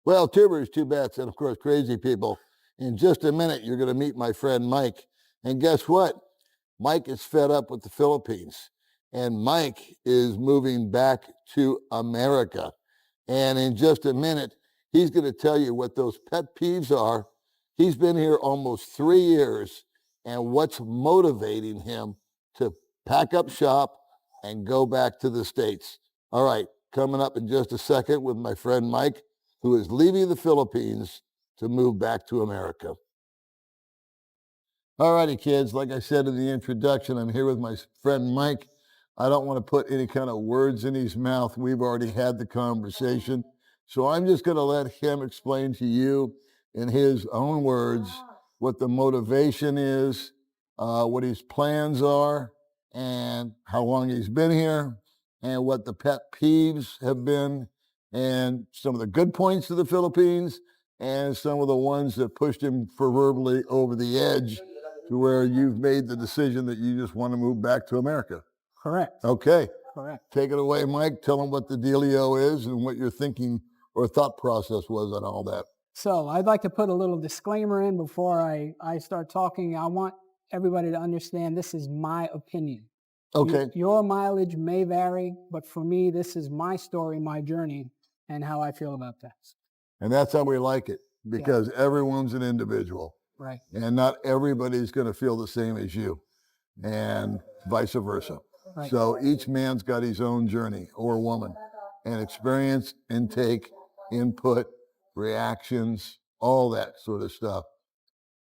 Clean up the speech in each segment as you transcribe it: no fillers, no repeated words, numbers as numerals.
Well, tubers, two bets, and of course, crazy people. In just a minute, you're going to meet my friend Mike. And guess what? Mike is fed up with the Philippines. And Mike is moving back to America. And in just a minute, he's going to tell you what those pet peeves are. He's been here almost 3 years, and what's motivating him to pack up shop and go back to the States. All right, coming up in just a second with my friend Mike, who is leaving the Philippines to move back to America. All righty, kids, like I said in the introduction, I'm here with my friend Mike. I don't want to put any kind of words in his mouth. We've already had the conversation. So I'm just going to let him explain to you in his own words what the motivation is, what his plans are, and how long he's been here, and what the pet peeves have been, and some of the good points of the Philippines, and some of the ones that pushed him proverbially over the edge to where you've made the decision that you just want to move back to America. Correct. Okay. Correct. Take it away, Mike. Tell them what the dealio is and what your thinking or thought process was on all that. So I'd like to put a little disclaimer in before I start talking. I want everybody to understand this is my opinion. Okay. Your mileage may vary, but for me, this is my story, my journey, and how I feel about that. And that's how we like it, because everyone's an individual. Right. And not everybody's going to feel the same as you, and vice versa. Right. So each man's got his own journey, or woman, and experience, intake, input, reactions, all that sort of stuff.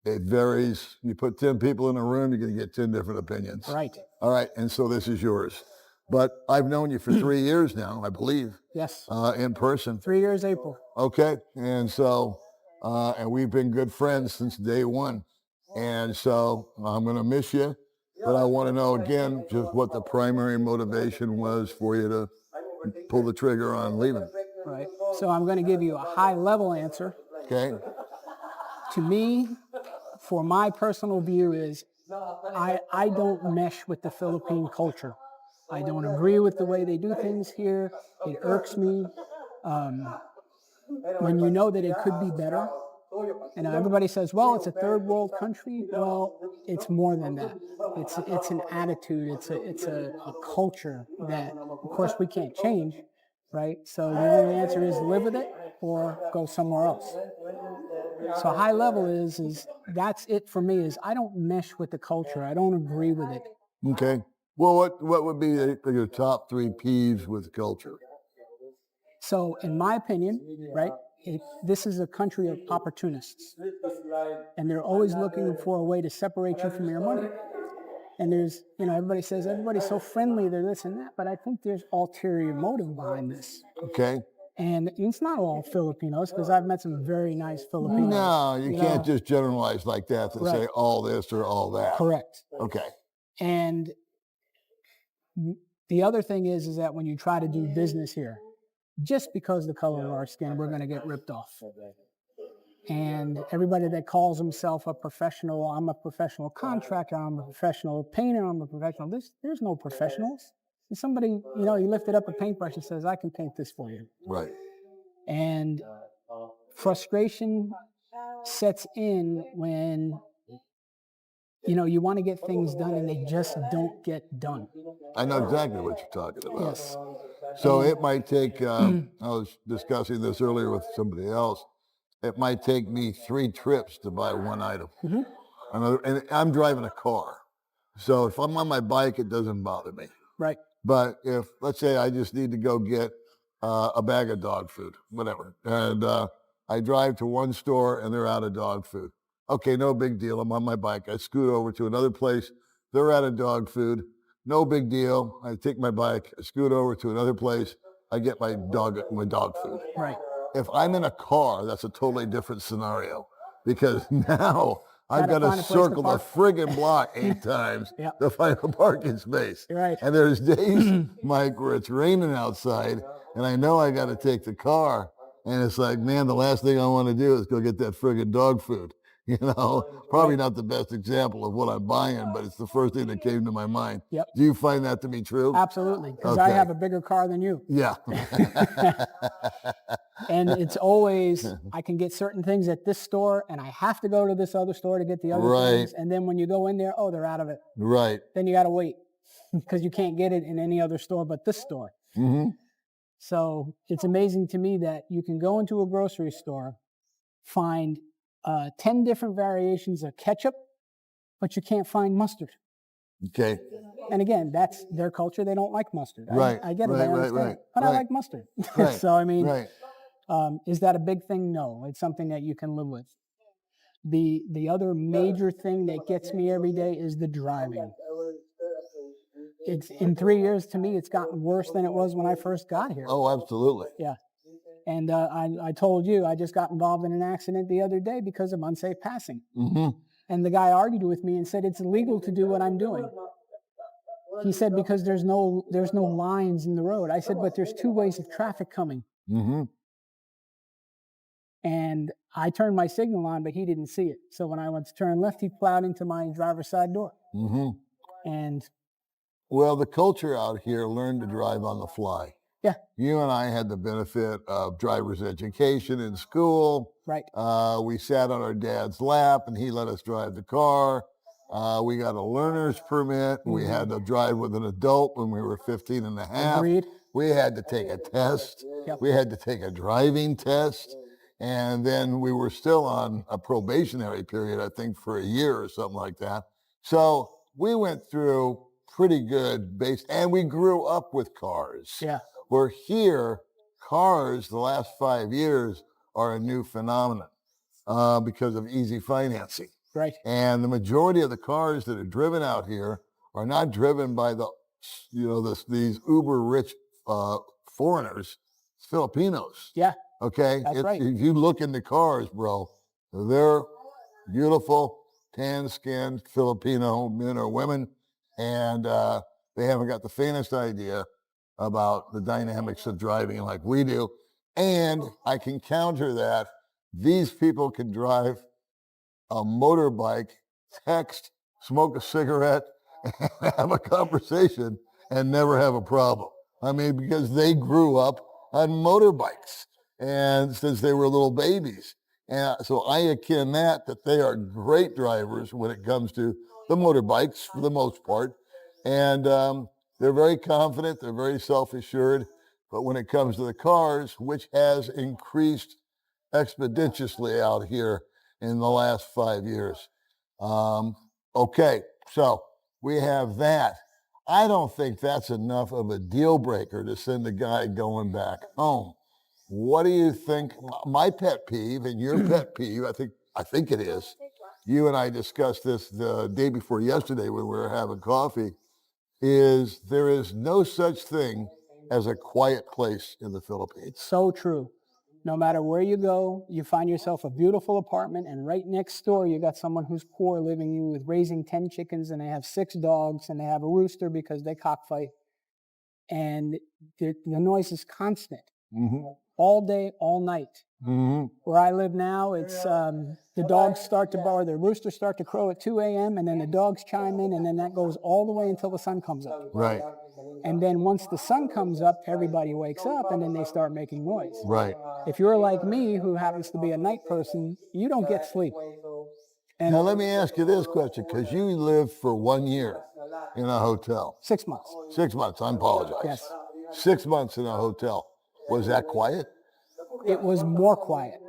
It varies. You put 10 people in a room, you're going to get 10 different opinions. Right. All right, and so this is yours. But I've known you for 3 years now, I believe. Yes. In person. 3 years April. Okay, and so, and we've been good friends since day one. And so I'm going to miss you, but I want to know again just what the primary motivation was for you to pull the trigger on leaving. Right. So I'm going to give you a high level answer. Okay. To me, for my personal view is I don't mesh with the Philippine culture. I don't agree with the way they do things here. It irks me. When you know that it could be better, and everybody says, well, it's a third world country. Well, it's more than that. It's an attitude. It's a culture that, of course, we can't change, right? So the only answer is live with it or go somewhere else. So high level is that's it for me. Is I don't mesh with the culture. I don't agree with it. Okay. Well, what would be your top 3 peeves with culture? So in my opinion, right, this is a country of opportunists. And they're always looking for a way to separate you from your money. And there's, everybody says everybody's so friendly, they're this and that, but I think there's ulterior motive behind this. Okay. And it's not all Filipinos, because I've met some very nice Filipinos. No, you can't just generalize like that to say all this or all that. Correct. Okay. And the other thing is that when you try to do business here, just because of the color of our skin, we're going to get ripped off. And everybody that calls himself a professional, I'm a professional contractor, I'm a professional painter, I'm a professional, there's no professionals. Somebody, you lifted up a paintbrush and says, I can paint this for you. Right. And frustration sets in when, you want to get things done and they just don't get done. I know exactly what you're talking about. Yes. So it might take, I was discussing this earlier with somebody else, it might take me 3 trips to buy one item. Mm-hmm. And I'm driving a car. So if I'm on my bike, it doesn't bother me. Right. But if, let's say I just need to go get a bag of dog food, whatever, and I drive to one store and they're out of dog food. Okay, no big deal. I'm on my bike. I scoot over to another place. They're out of dog food. No big deal. I take my bike, I scoot over to another place. I get my dog food. Right. If I'm in a car, that's a totally different scenario, because now I've got to circle the friggin' block 8 times to find a parking space. Right. And there's days, Mike, where it's raining outside, and I know I got to take the car, and it's like, man, the last thing I want to do is go get that friggin' dog food. You know, probably not the best example of what I'm buying, but it's the first thing that came to my mind. Yep. Do you find that to be true? Absolutely, because I Okay. have a bigger car than you. Yeah. And it's always, I can get certain things at this store and I have to go to this other store to get the other Right. things. And then when you go in there, oh, they're out of it. Right. Then you got to wait because you can't get it in any other store but this store. Mm-hmm. So it's amazing to me that you can go into a grocery store, find 10 different variations of ketchup, but you can't find mustard. Okay. And again, that's their culture. They don't like mustard. Right. I get it. Right, I right, understand. right, But I right. like mustard. Right. So, I mean, Right. is that a big thing? No. It's something that you can live with. The other major thing that gets me every day is the driving. It's in 3 years, to me, it's gotten worse than it was when I first got here. Oh, absolutely. Yeah. And I told you, I just got involved in an accident the other day because of unsafe passing. Mm-hmm. And the guy argued with me and said, it's illegal to do what I'm doing. He said, because there's no lines in the road. I said, but there's two ways of traffic coming. Mm-hmm. And I turned my signal on, but he didn't see it. So when I went to turn left, he plowed into my driver's side door. Mm-hmm. And well, the culture out here learned to drive on the fly. yeah. You and I had the benefit of driver's education in school. Right. We sat on our dad's lap and he let us drive the car. We got a learner's permit. We had to drive with an adult when we were 15 and a half. Agreed. We had to take a test. Yep. We had to take a driving test. And then we were still on a probationary period, I think, for a year or something like that. So we went through pretty good base, and we grew up with cars. Yeah. Where here, cars the last 5 years are a new phenomenon because of easy financing. Right. And the majority of the cars that are driven out here are not driven by these uber rich foreigners, Filipinos. Yeah. Okay. That's right. If you look in the cars, bro, they're beautiful, tan-skinned Filipino men or women, and they haven't got the faintest idea about the dynamics of driving like we do. And I can counter that. These people can drive a motorbike, text, smoke a cigarette, and have a conversation and never have a problem. I mean, because they grew up on motorbikes and since they were little babies. And so I akin that they are great drivers when it comes to the motorbikes for the most part. And they're very confident, they're very self-assured. But when it comes to the cars, which has increased expeditiously out here in the last 5 years. Okay, so we have that. I don't think that's enough of a deal breaker to send a guy going back home. What do you think? My pet peeve and your pet peeve, I think it is. You and I discussed this the day before yesterday when we were having coffee, is there is no such thing as a quiet place in the Philippines. It's so true. No matter where you go, you find yourself a beautiful apartment, and right next door, you got someone who's poor living you with raising 10 chickens, and they have 6 dogs, and they have a rooster because they cockfight. And the noise is constant, all day, all night. Where I live now, it's the dogs start to bark, the roosters start to crow at 2 a.m., and then the dogs chime in, and then that goes all the way until the sun comes up. Right. And then once the sun comes up, everybody wakes up, and then they start making noise. Right. If you're like me, who happens to be a night person, you don't get sleep. And now let me ask you this question, because you lived for 1 year in a hotel. 6 months. 6 months, I apologize. Yes. 6 months in a hotel. Was that quiet? It was more quiet,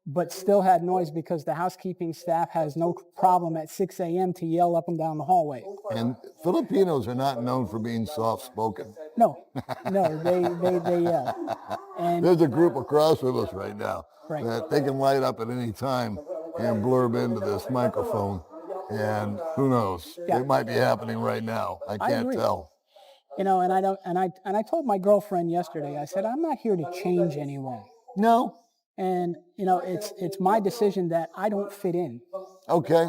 but still had noise because the housekeeping staff has no problem at 6 a.m. to yell up and down the hallway. And Filipinos are not known for being soft-spoken. No, they yell. And there's a group across from us right now Right. that they can light up at any time and blurb into this microphone. And who knows? Yeah. It might be happening right now. I can't agree. tell. You know, and I told my girlfriend yesterday, I said, I'm not here to change anyone. No. And, you know, it's my decision that I don't fit in. Okay.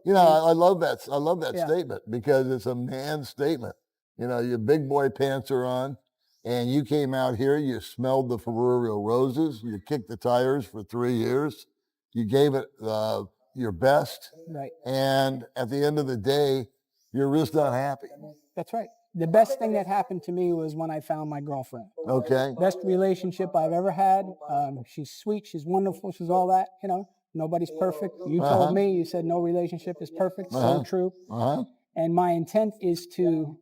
You know, I love that. I love that Yeah. statement because it's a man statement. You know, your big boy pants are on and you came out here, you smelled the proverbial roses, you kicked the tires for 3 years. You gave it your best, Right. and at the end of the day, you're just not happy. That's right. The best thing that happened to me was when I found my girlfriend. Okay. Best relationship I've ever had. She's sweet. She's wonderful. She's all that. You know, nobody's perfect. You told me, you said no relationship is perfect. So true. And my intent is to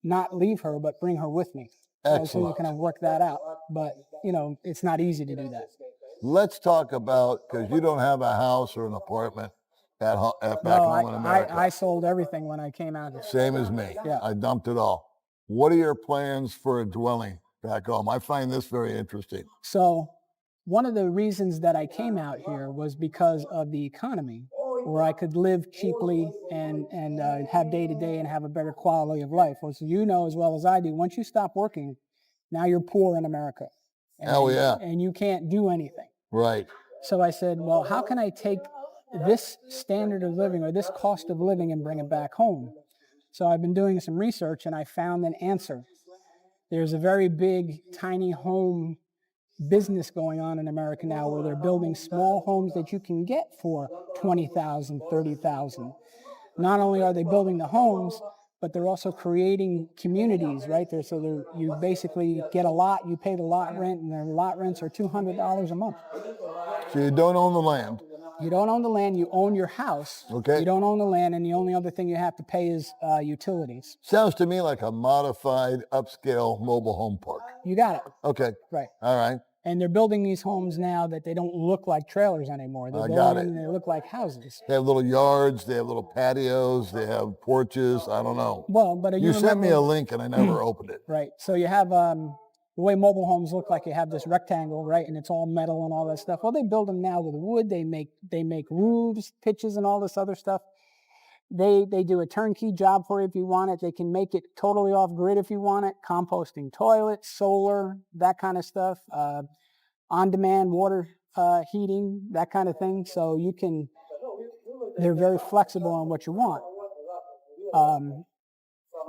not leave her, but bring her with me. Excellent. So we can work that out. But, you know, it's not easy to do that. Let's talk about, because you don't have a house or an apartment back home in America. I sold everything when I came out here. Same as me. Yeah. I dumped it all. What are your plans for a dwelling back home? I find this very interesting. So one of the reasons that I came out here was because of the economy, where I could live cheaply and have day to day and have a better quality of life. Well, so you know as well as I do, once you stop working, now you're poor in America. Oh, yeah. And you can't do anything. Right. So I said, well, how can I take this standard of living or this cost of living and bring it back home? So I've been doing some research and I found an answer. There's a very big tiny home business going on in America now where they're building small homes that you can get for $20,000, $30,000. Not only are they building the homes, but they're also creating communities, right? You basically get a lot, you pay the lot rent, and their lot rents are $200 a month. So you don't own the land. You don't own the land, you own your house. Okay. You don't own the land, and the only other thing you have to pay is utilities. Sounds to me like a modified upscale mobile home park. You got it. Okay. Right. All right. And they're building these homes now that they don't look like trailers anymore. They're building them, they look like houses. They have little yards, they have little patios, they have porches. I don't know. Well, but you sent me a link and I never opened it. Right. So you have the way mobile homes look like, you have this rectangle, right? And it's all metal and all that stuff. Well, they build them now with wood. They make roofs, pitches, and all this other stuff. They do a turnkey job for you if you want it. They can make it totally off grid if you want it. Composting toilets, solar, that kind of stuff. On-demand water heating, that kind of thing. So they're very flexible on what you want.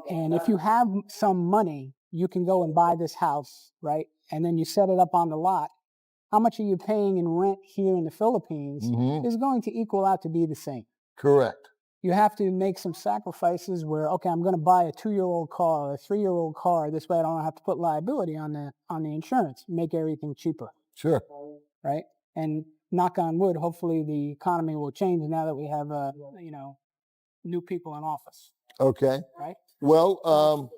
And if you have some money, you can go and buy this house, right? And then you set it up on the lot. How much are you paying in rent here in the Philippines is going to equal out to be the same. Correct. You have to make some sacrifices where, okay, I'm going to buy a 2-year-old car or a 3-year-old car. This way I don't have to put liability on the insurance, make everything cheaper. Sure. Right? And knock on wood, hopefully the economy will change now that we have, new people in office. Okay. Right? Well,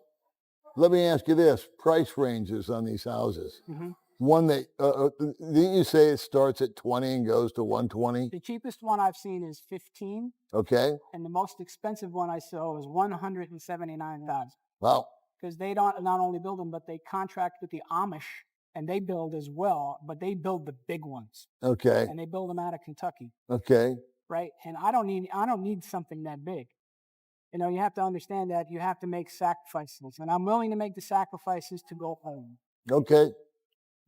let me ask you this. Price ranges on these houses. One that, didn't you say it starts at 20 and goes to 120? The cheapest one I've seen is 15. Okay. And the most expensive one I saw was 179,000. Wow. Because they don't not only build them, but they contract with the Amish, and they build as well, but they build the big ones. Okay. And they build them out of Kentucky. Okay. Right? And I don't need something that big. You know, you have to understand that you have to make sacrifices, and I'm willing to make the sacrifices to go home. Okay.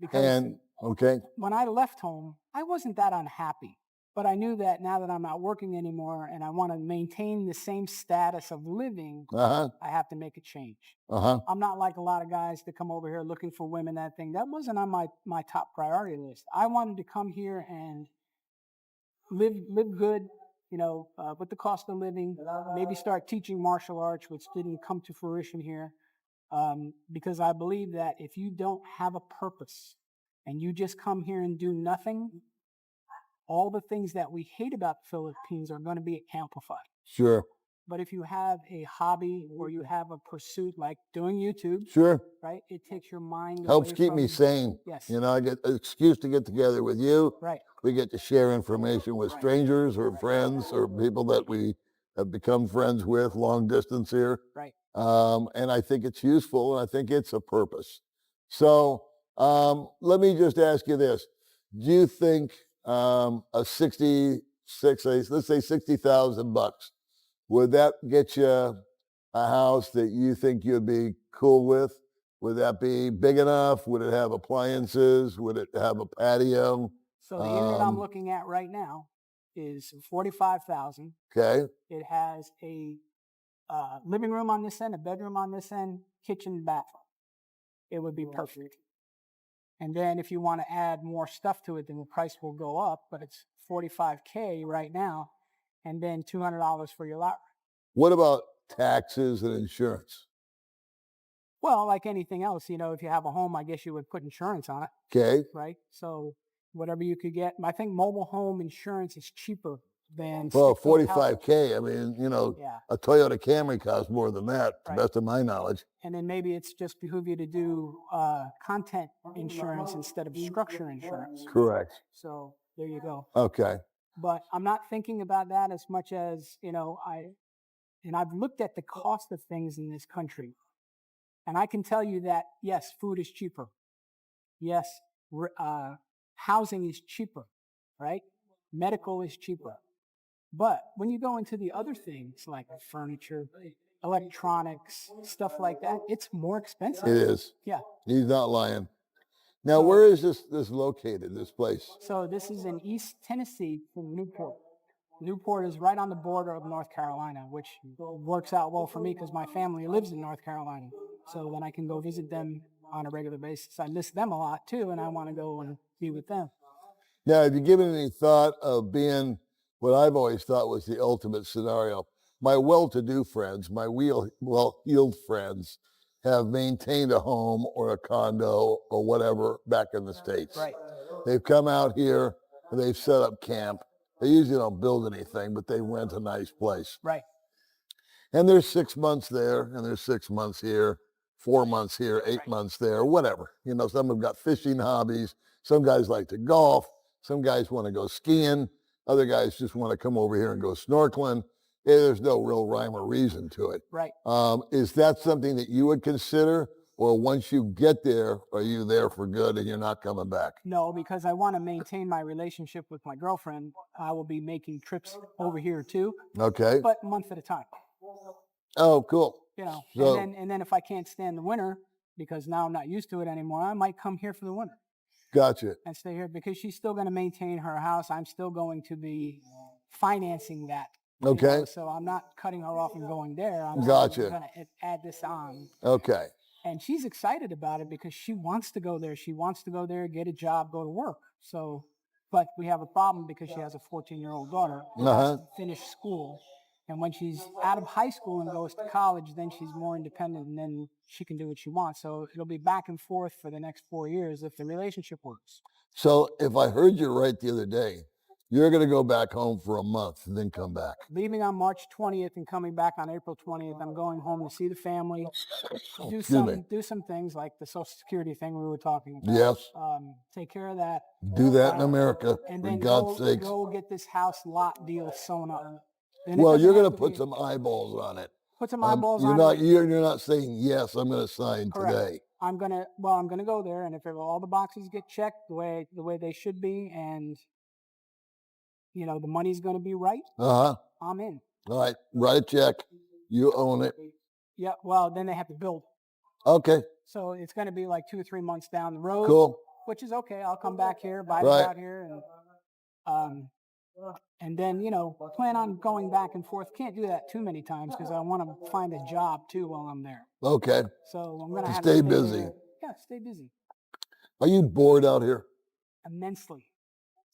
Because okay. When I left home, I wasn't that unhappy, but I knew that now that I'm not working anymore and I want to maintain the same status of living, I have to make a change. I'm not like a lot of guys that come over here looking for women, that wasn't on my top priority list. I wanted to come here and live good, with the cost of living, maybe start teaching martial arts, which didn't come to fruition here. Because I believe that if you don't have a purpose and you just come here and do nothing, all the things that we hate about the Philippines are going to be amplified. Sure. But if you have a hobby or you have a pursuit like doing YouTube, sure, right, it takes your mind helps away keep from, me sane. Yes. I get an excuse to get together with you. Right. We get to share information with strangers or friends or people that we have become friends with long distance here. Right. And I think it's useful, and I think it's a purpose. So let me just ask you this. Do you think a let's say $60,000, would that get you a house that you think you'd be cool with? Would that be big enough? Would it have appliances? Would it have a patio? So the unit I'm looking at right now is $45,000. Okay. It has a living room on this end, a bedroom on this end, kitchen, bathroom. It would be perfect. And then if you want to add more stuff to it, then the price will go up, but it's $45K right now. and then $200 for your lot. What about taxes and insurance? Well, like anything else, if you have a home, I guess you would put insurance on it, Okay. right? So whatever you could get. I think mobile home insurance is cheaper than Well, stick-built houses. $45K. I mean, Yeah, a Toyota Camry costs more than that, to the right. best of my knowledge. And then maybe it's just behoove you to do content insurance instead of structure insurance. Correct. So there you go. Okay. But I'm not thinking about that as much as, I've looked at the cost of things in this country. And I can tell you that, yes, food is cheaper. Yes, housing is cheaper, right? Medical is cheaper. But when you go into the other things like furniture, electronics, stuff like that, it's more expensive. It is. Yeah. He's not lying. Now, So- where is this located, this place? So this is in East Tennessee from Newport. Newport is right on the border of North Carolina, which works out well for me because my family lives in North Carolina. So then I can go visit them on a regular basis. I miss them a lot too, and I want to go and be with them. Now, have you given any thought of being what I've always thought was the ultimate scenario? My well-to-do friends, my well-heeled friends, have maintained a home or a condo or whatever back in the States. Right. They've come out here and they've set up camp. They usually don't build anything, but they rent a nice place. Right. And there's 6 months there, and there's 6 months here, 4 months here, 8 months there, whatever. Some have got fishing hobbies. Some guys like to golf. Some guys want to go skiing. Other guys just want to come over here and go snorkeling. There's no real rhyme or reason to it. Right. Is that something that you would consider? Or once you get there, are you there for good and you're not coming back? No, because I want to maintain my relationship with my girlfriend. I will be making trips over here too, Okay. but a month at a time. Oh, cool. So, and then if I can't stand the winter, because now I'm not used to it anymore, I might come here for the winter gotcha. and stay here because she's still going to maintain her house. I'm still going to be financing that. Okay. So I'm not cutting her off and going there. I'm Gotcha. going to add this on. Okay. And she's excited about it because she wants to go there. She wants to go there, get a job, go to work. So, but we have a problem because she has a 14-year-old daughter who has to finish school. And when she's out of high school and goes to college, then she's more independent and then she can do what she wants. So it'll be back and forth for the next 4 years if the relationship works. So if I heard you right the other day, you're going to go back home for a month and then come back. Leaving on March 20th and coming back on April 20th. I'm going home to see the family, do some things like the Social Security thing we were talking about. Yes. Take care of that. Do that in America, and for then God's sakes. Go get this house lot deal sewn up. Well, you're going to put some eyeballs on it. Put some eyeballs on it. You're not saying, yes, I'm going to sign today. I'm going to go there, and if all the boxes get checked the way they should be, and the money's going to be right, I'm in. All right, write a check. You own it. Yeah, well, then they have to build. Okay. So it's going to be like 2 or 3 months down the road. Cool. Which is okay. I'll come back here, buy it out here, and then, plan on going back and forth. Can't do that too many times because I want to find a job too while I'm there. Okay. So I'm going to have stay to busy. Yeah, stay busy. Are you bored out here? Immensely.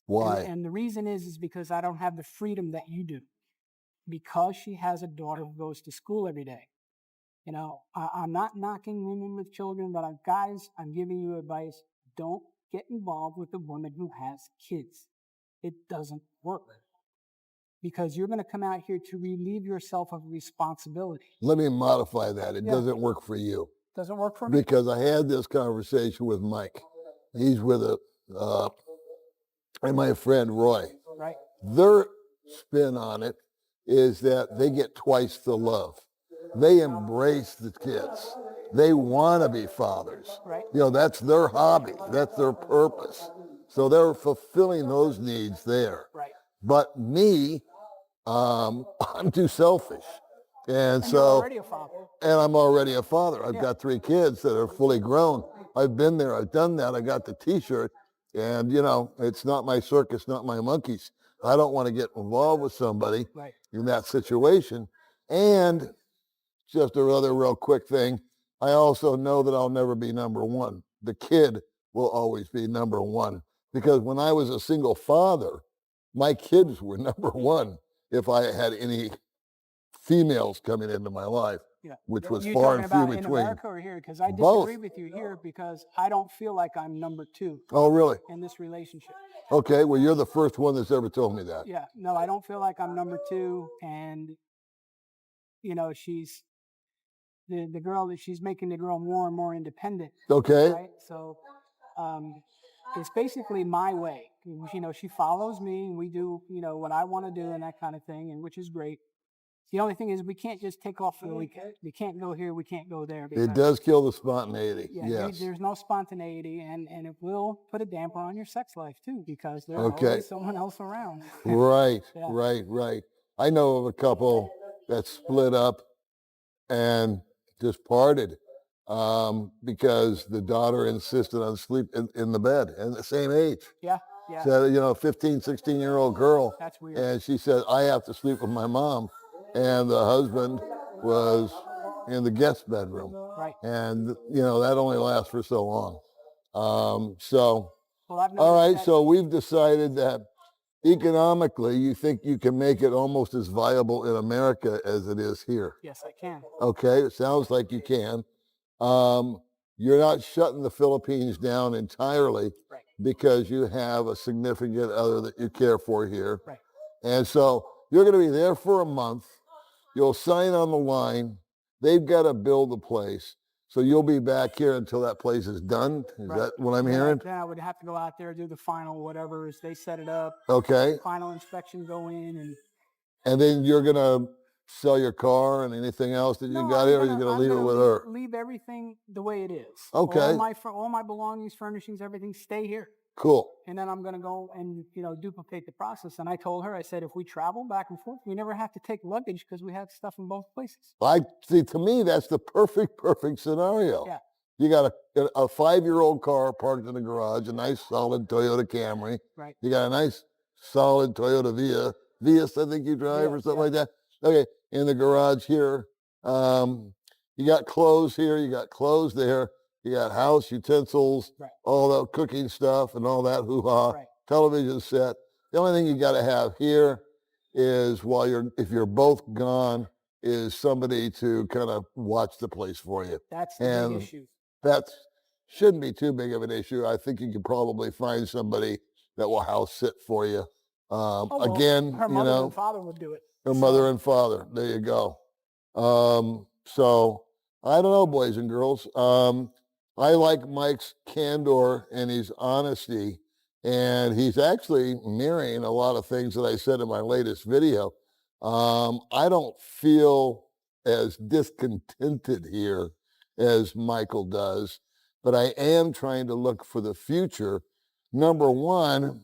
Why? And the reason is because I don't have the freedom that you do. Because she has a daughter who goes to school every day. I'm not knocking women with children, but guys, I'm giving you advice. Don't get involved with a woman who has kids. It doesn't work. Because you're going to come out here to relieve yourself of responsibility. Let me modify that. It doesn't work for you. Doesn't work for me? Because I had this conversation with Mike. He's with and my friend Roy. Right. Their spin on it is that they get twice the love. They embrace the kids. They want to be fathers. Right. That's their hobby. That's their purpose. So they're fulfilling those needs there. Right. But me, I'm too selfish. And so, you're already a father. And I'm already a father. I've got 3 kids that are fully grown. I've been there. I've done that. I got the T-shirt. And, it's not my circus, not my monkeys. I don't want to get involved with somebody in that situation. And just another real quick thing, I also know that I'll never be number one. The kid will always be number one. Because when I was a single father, my kids were number one. if I had any females coming into my life, Yeah. which was You far talking and few about in between. America or here? Because I Both. disagree with you here because I don't feel like I'm number two Oh, really? in this relationship. Okay, well, you're the first one that's ever told me that. Yeah. No, I don't feel like I'm number two. And, you know, she's the girl that she's making the girl more and more independent. Okay. Right. So it's basically my way. You know, she follows me and we do, you know, what I want to do and that kind of thing, and which is great. The only thing is we can't just take off for the weekend. We can't go here. We can't go there. It does kill the spontaneity. Yeah, Yes. there's no spontaneity, and it will put a damper on your sex life too because there's Okay. always someone else around. Right, Yeah. right. I know of a couple that split up and just parted because the daughter insisted on sleep in the bed and the same age. Yeah, yeah. So, you know, 15, 16-year-old girl. That's weird. And she said, I have to sleep with my mom. And the husband was in the guest bedroom. Right. And, you know, that only lasts for so long. So, Well, I've all right, noticed that. so we've decided that economically, you think you can make it almost as viable in America as it is here. Yes, I can. Okay, it sounds like you can. You're not shutting the Philippines down entirely Right. because you have a significant other that you care for here. Right. And so you're going to be there for a month. You'll sign on the line. They've got to build the place. So you'll be back here until that place is done. Is Right. that what I'm Then hearing? then I would have to go out there, do the final whatever as they set it up. Okay. Final inspection, go in And then you're going to sell your car and anything else that you got here, or you're going to leave it with her? Leave everything the way it is. Okay. All my belongings, furnishings, everything stay here. Cool. And then I'm going to go and, you know, duplicate the process. And I told her, I said, if we travel back and forth, we never have to take luggage because we have stuff in both places. See, to me, that's the perfect scenario. Yeah. You got a 5-year-old car parked in the garage, a nice solid Toyota Camry. Right. You got a nice solid Toyota Vios, I think you drive, or something like that. Okay, in the garage here. You got clothes here, you got clothes there, you got house utensils, Right. all the cooking stuff and all that hoo-ha, Right. television set. The only thing you got to have here is if you're both gone, is somebody to kind of watch the place for you. That's the big issue. That shouldn't be too big of an issue. I think you could probably find somebody that will house sit for you. Again, her mother and father would do it. Her mother and father. There you go. So I don't know, boys and girls. I like Mike's candor and his honesty, and he's actually mirroring a lot of things that I said in my latest video. I don't feel as discontented here as Michael does, but I am trying to look for the future. Number one,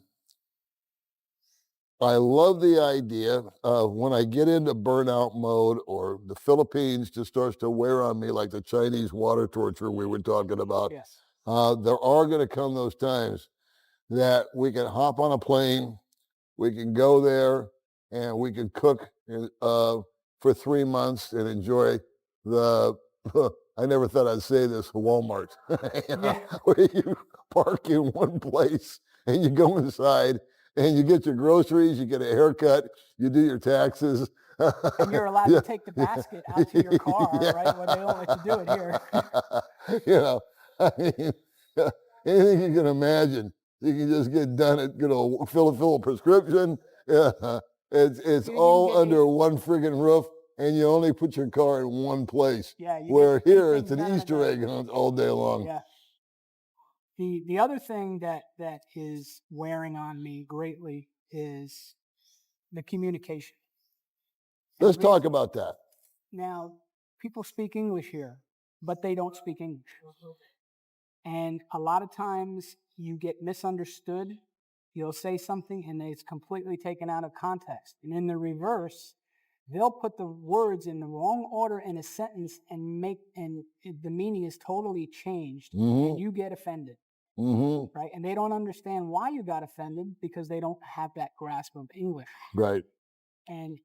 I love the idea of when I get into burnout mode or the Philippines just starts to wear on me like the Chinese water torture we were talking about. Yes. There are going to come those times that we can hop on a plane, we can go there, and we can cook for 3 months and enjoy the, I never thought I'd say this, Walmart, where you park in one place and you go inside and you get your groceries, you get a haircut, you do your taxes. And you're allowed to take the basket out to your car, right? Well, they don't let you do it here. You know, I mean, anything you can imagine, you can just get done at, fill a prescription. It's all under one friggin' roof, and you only put your car in one place. Yeah. Where here it's an Easter egg hunt all day long. Yeah. The other thing that is wearing on me greatly is the communication. Let's talk about that. Now, people speak English here, but they don't speak English. And a lot of times you get misunderstood. You'll say something and it's completely taken out of context. And in the reverse, they'll put the words in the wrong order in a sentence and the meaning is totally changed, and you get offended. Right? And they don't understand why you got offended because they don't have that grasp of English. Right. And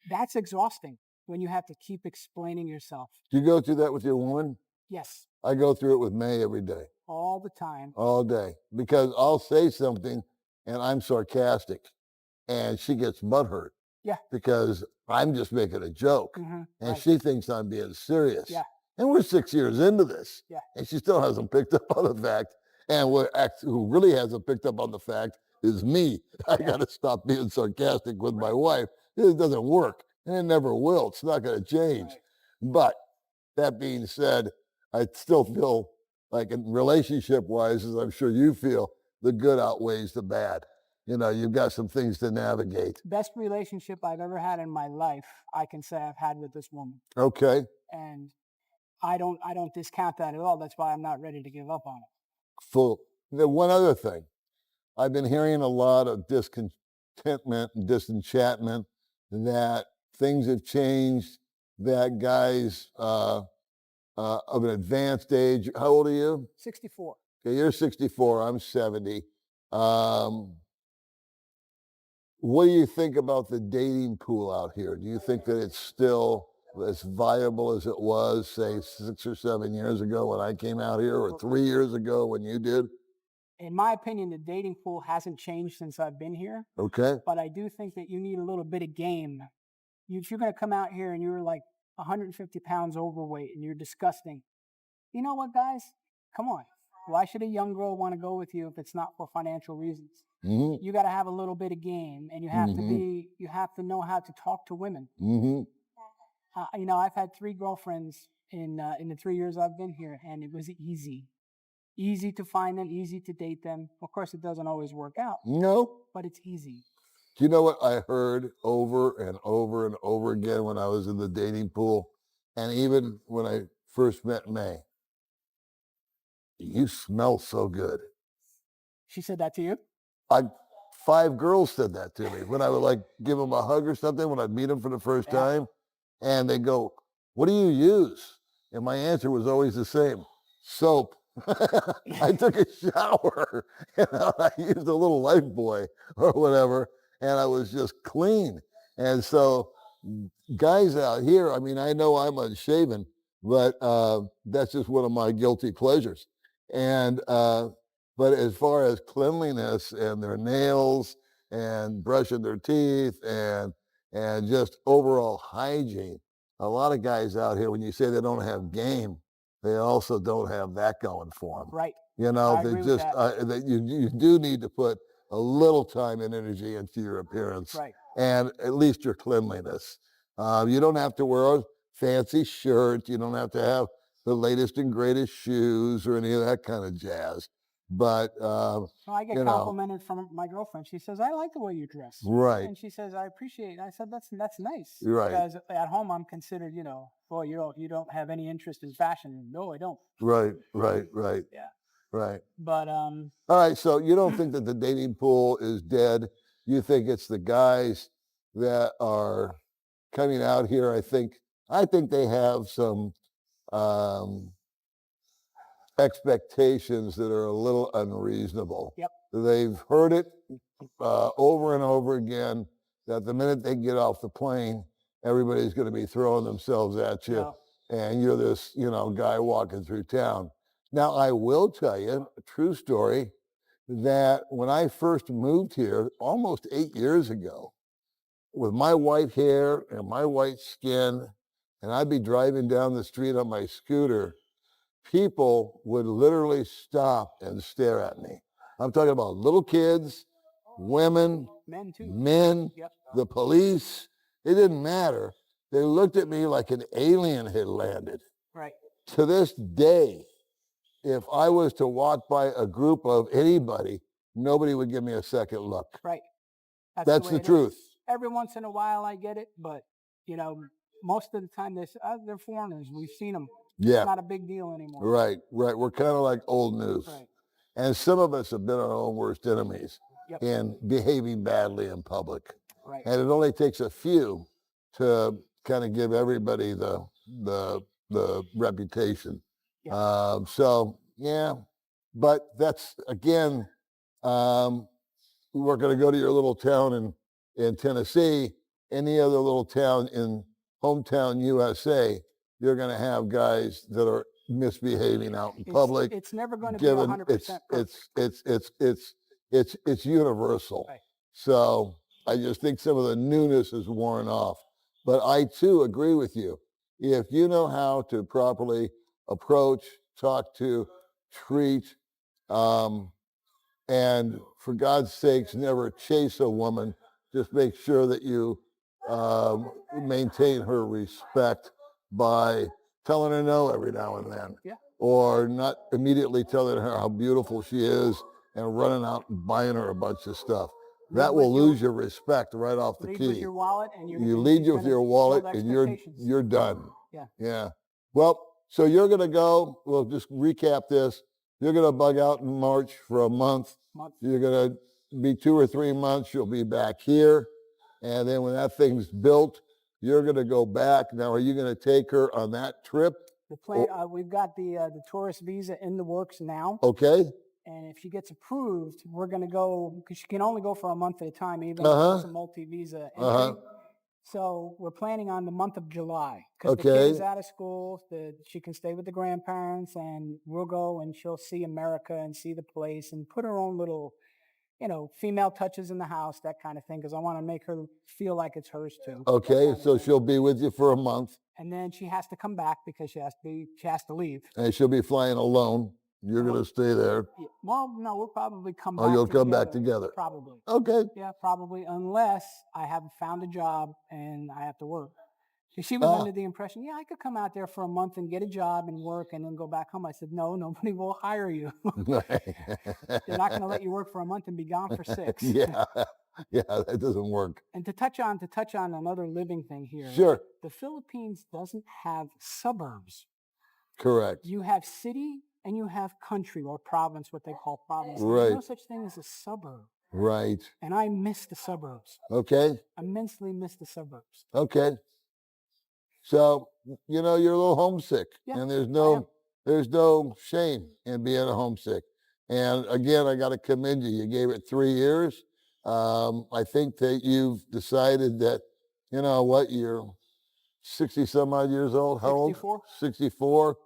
that's exhausting when you have to keep explaining yourself. Do you go through that with your woman? Yes. I go through it with May every day. All the time. All day. Because I'll say something and I'm sarcastic and she gets butthurt. Yeah. Because I'm just making a joke, and Right. she thinks I'm being serious. Yeah. And we're 6 years into this, Yeah. and she still hasn't picked up on the fact. And who really hasn't picked up on the fact is me. I got to stop being sarcastic with my wife. It doesn't work, and it never will. It's not going to change. Right. But that being said, I still feel like, in relationship-wise, as I'm sure you feel, the good outweighs the bad. You know, you've got some things to navigate. Best relationship I've ever had in my life, I can say I've had with this woman. Okay. And I don't discount that at all. That's why I'm not ready to give up on it. Full. One other thing, I've been hearing a lot of discontentment and disenchantment that things have changed, that guys of an advanced age. How old are you? 64. Okay, you're 64. I'm 70. What do you think about the dating pool out here? Do you think that it's still as viable as it was, say, 6 or 7 years ago when I came out here, or 3 years ago when you did? In my opinion, the dating pool hasn't changed since I've been here. Okay. But I do think that you need a little bit of game. If you're going to come out here and you're like 150 pounds overweight and you're disgusting, you know what, guys? Come on. Why should a young girl want to go with you if it's not for financial reasons? Mm-hmm. You got to have a little bit of game, and you have you have to know how to talk to women. Mm-hmm. You know, I've had 3 girlfriends in the 3 years I've been here, and it was easy to find them, easy to date them. Of course, it doesn't always work out. No. But it's easy. Do you know what I heard over and over and over again when I was in the dating pool, and even when I first met May? You smell so good. She said that to you? 5 girls said that to me when I would like give them a hug or something when I'd meet them for the first time, and they go, "What do you use?" And my answer was always the same: soap. I took a shower, I used a little Lifebuoy or whatever, and I was just clean. And so, guys out here, I mean, I know I'm unshaven, but that's just one of my guilty pleasures. And but as far as cleanliness and their nails and brushing their teeth and just overall hygiene, a lot of guys out here, when you say they don't have game, they also don't have that going for them. Right. You know, I they agree with just that. that you do need to put a little time and energy into your appearance, Right. and at least your cleanliness. You don't have to wear a fancy shirt. You don't have to have the latest and greatest shoes or any of that kind of jazz. But So I get you know, complimented from my girlfriend. She says, "I like the way you dress." right, And she says, "I appreciate it." I said, "That's nice." right, Because at home I'm considered, you know, boy, you don't have any interest in fashion. No, I don't. right. Yeah. Right. But All right. So you don't think that the dating pool is dead? You think it's the guys that are coming out here? I think they have some um, expectations that are a little unreasonable. Yep. They've heard it over and over again that the minute they get off the plane, everybody's going to be throwing themselves at you, No. and you're this, guy walking through town. Now, I will tell you a true story that when I first moved here almost 8 years ago, with my white hair and my white skin, and I'd be driving down the street on my scooter, people would literally stop and stare at me. I'm talking about little kids, women, Men too. men, Yep. the police. It didn't matter. They looked at me like an alien had landed. Right. To this day, if I was to walk by a group of anybody, nobody would give me a second look. Right. That's way the it is. truth. Every once in a while I get it, but you know, most of the time they're foreigners. We've seen them. Yeah. It's not a big deal anymore. Right. We're kind of like old news. Right. And some of us have been our own worst enemies Yep. in behaving badly in public. Right. And it only takes a few to kind of give everybody the reputation. Yep. So yeah, but that's again, we're going to go to your little town in Tennessee, any other little town in hometown USA, you're going to have guys that are misbehaving out in public. It's never going to be 100% perfect. It's universal. Right. So I just think some of the newness is worn off. But I too agree with you. If you know how to properly approach, talk to, treat, um, and for God's sakes, never chase a woman. Just make sure that you maintain her respect by telling her no every now and then, Yeah. or not immediately telling her how beautiful she is and running out and buying her a bunch of stuff. That will lose your respect right off the Lead key. with your wallet, and You lead with your wallet, and you're done. Yeah. Yeah. Well, so you're going to go. We'll just recap this. You're going to bug out in March for a month. You're going to be 2 or 3 months. You'll be back here. And then when that thing's built, you're going to go back. Now, are you going to take her on that trip? The plan, we've got the tourist visa in the works now. Okay. And if she gets approved, we're going to go, because she can only go for a month at a time, even if it's a multi-visa entry. So we're planning on the month of July, because the kid is out of school. She can stay with the grandparents, and we'll go and she'll see America and see the place and put her own little, female touches in the house, that kind of thing, because I want to make her feel like it's hers too. Okay, so she'll be with you for a month. And then she has to come back because she has to leave. And she'll be flying alone. You're going to stay there. Yeah. Well, no, we'll probably come back. Oh, you'll come back together. Probably. Okay. Yeah, probably, unless I haven't found a job and I have to work. She was under the impression, I could come out there for a month and get a job and work and then go back home. I said, no, nobody will hire you. They're not going to let you work for a month and be gone for 6. Yeah, that doesn't work. And to touch on another living thing here. Sure. The Philippines doesn't have suburbs. Correct. You have city and you have country, or province, what they call province. Right. There's no such thing as a suburb. Right. And I miss the suburbs. Okay. Immensely miss the suburbs. Okay. So, you're a little homesick. Yeah, and there's no shame in being homesick. And again, I got to commend you. You gave it 3 years. I think that you've decided that, you're 60 some odd years old. How 64. old? 64.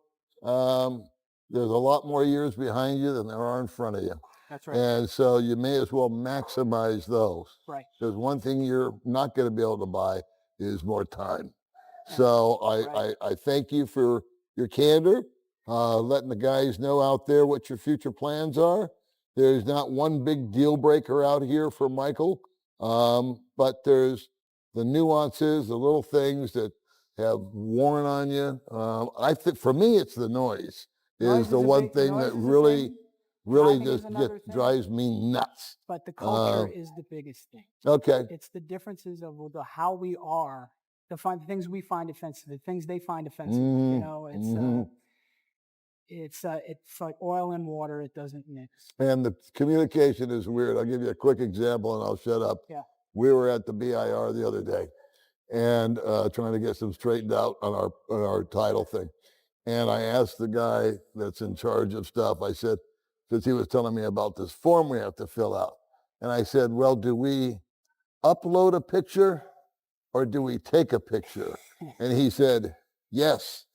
There's a lot more years behind you than there are in front of you. That's right. And so you may as well maximize those. Right. Because one thing you're not going to be able to buy is more time. So I thank you for your candor, letting the guys know out there what your future plans are. There's not one big deal breaker out here for Michael, but there's the nuances, the little things that have worn on you. I think for me, it's the noise is the one thing that really just drives me nuts. But the culture is the biggest thing. Okay. It's the differences of how we are, the things we find offensive, the things they find offensive. It's like oil and water. It doesn't mix. And the communication is weird. I'll give you a quick example and I'll shut up. Yeah. We were at the BIR the other day and trying to get some straightened out on our title thing. And I asked the guy that's in charge of stuff, I said, because he was telling me about this form we have to fill out. And I said, well, do we upload a picture or do we take a picture? And he said, yes.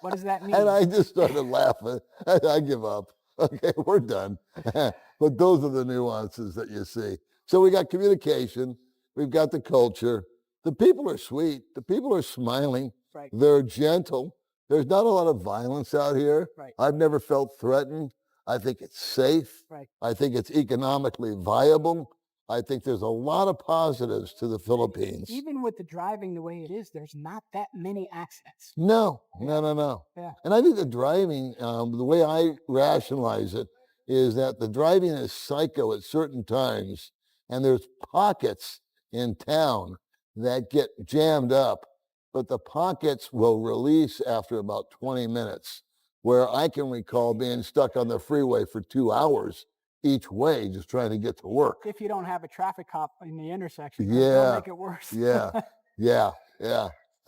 What does that mean? And I just started laughing. I give up. Okay, we're done. But those are the nuances that you see. So we got communication. We've got the culture. The people are sweet. The people are smiling. Right. They're gentle. There's not a lot of violence out here. Right. I've never felt threatened. I think it's safe. Right. I think it's economically viable. I think there's a lot of positives to the Philippines. Even with the driving the way it is, there's not that many accidents. No. Yeah. And I think the driving, the way I rationalize it, is that the driving is psycho at certain times, and there's pockets in town that get jammed up, but the pockets will release after about 20 minutes, where I can recall being stuck on the freeway for 2 hours each way just trying to get to work. If you don't have a traffic cop in the intersection, Yeah. that'll make it worse. Yeah.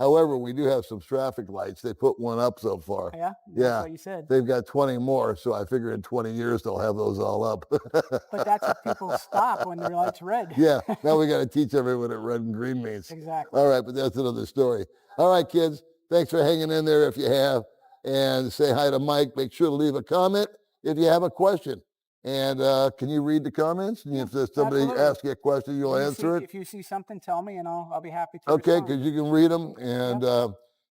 However, we do have some traffic lights. They put one up so far. Yeah? Yeah. That's what you said. They've got 20 more, so I figure in 20 years they'll have those all up. But that's if people stop when their light's red. Yeah, now we got to teach everyone what red and green means. Exactly. All right, but that's another story. All right, kids, thanks for hanging in there if you have. And say hi to Mike. Make sure to leave a comment if you have a question. And can you read the comments? And Yeah, if there's somebody absolutely. asks you a question, you'll answer it. If you see something, tell me, and I'll be happy to Okay, respond. because you can read them, and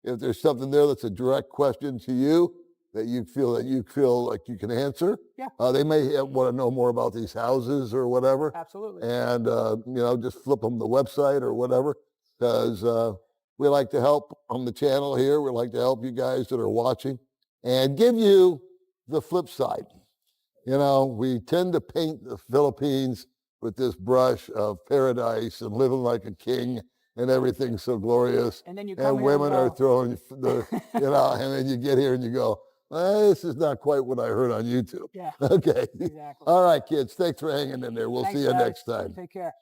if there's something there that's a direct question to you that you feel like you can answer, Yeah. They may want to know more about these houses or whatever, Absolutely. and just flip them the website or whatever, because we like to help on the channel here. We like to help you guys that are watching, and give you the flip side. We tend to paint the Philippines with this brush of paradise and living like a king and everything's so glorious. And then you come And here and women are go, throwing and then you get here and you go, this is not quite what I heard on YouTube. yeah, Okay. exactly. All right, kids. Thanks for hanging in there. We'll Thanks, see you guys. next time. Take care.